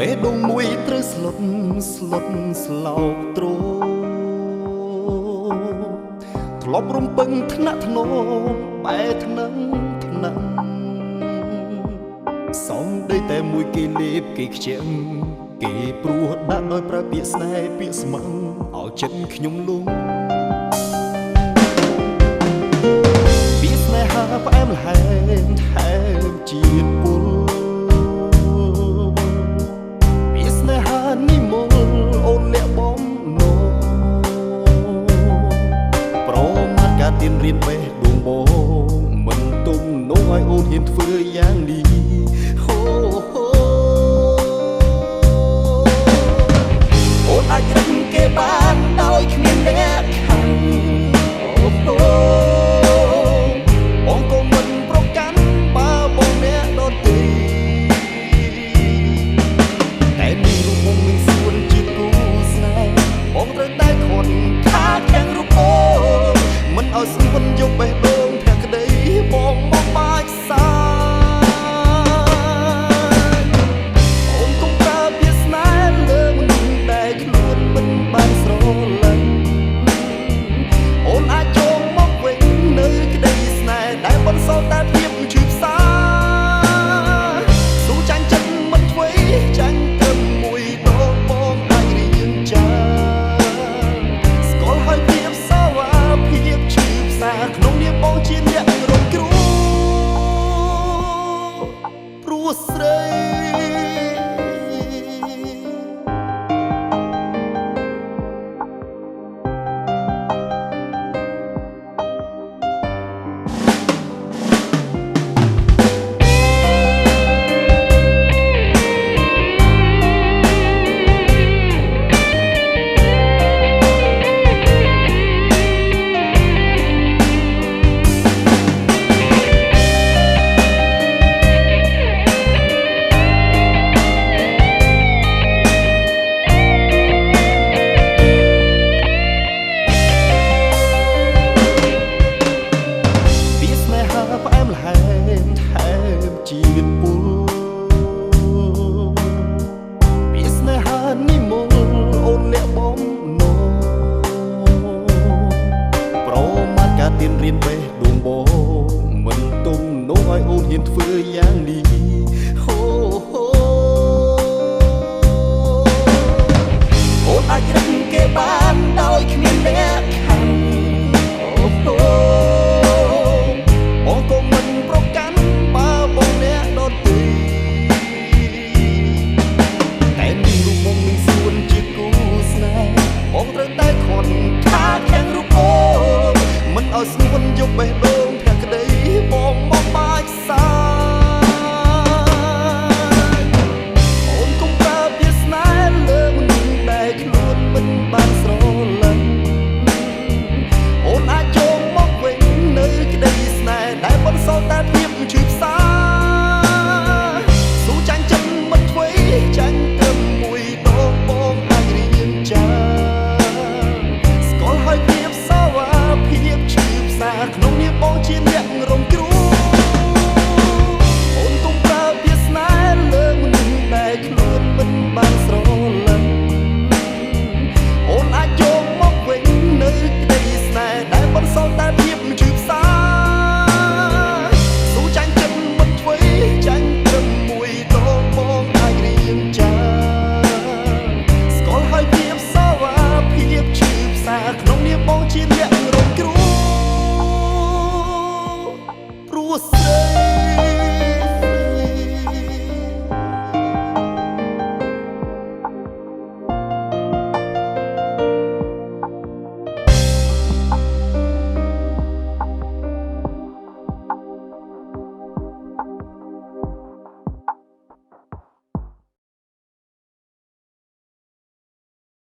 បេះដូងមួយត្រូវស្លុតស្លោកទ្រធ្លាប់រំពឹងថ្នាក់ធ្នោបែថ្នឹងសំដីតែមួយគេលេបគេខ្ជិមគេព្រោះដាក់ដោយប្រើពាក្យស្នេហ៍ពាក្យស្មឹងឲ្យចិត្តខ្ញុំលងពាក្យស្នេហាផ្អែមល្ហែមថែមជាតិពុលពាក្យស្នេហានិមលអូនលាក់បំណងប្រមាថការទៀនរៀនបេះដូងបងមិនទុំនោះឲ្យអូនហ៊ានធ្វើយ៉ាងនេះអូនអាចរឹងគេបានដោយគ្មានអ្នកខាងបងក៏មិនប្រកាន់បើបងអ្នកដទៃតែនេះរូបបងមានសួនជាគូស្នេហ៍បងត្រូវតែខត់ខាតទាំងរូបអូនមិនឲ្យស្ងួនយកបេះដូងភក្តីបងមកបាច់សាក្នុងនាមបងជាអ្នករងគ្រោះព្រោះស្រីផ្អែមល្ហែមថែមជាតិពុលពាក្យស្នេហានិមលអូនលាក់បំណងប្រមាថការទៀនរៀនបេះដូងបងមិនទុំនោះឲ្យអូនហ៊ានធ្វើយ៉ាងនេះ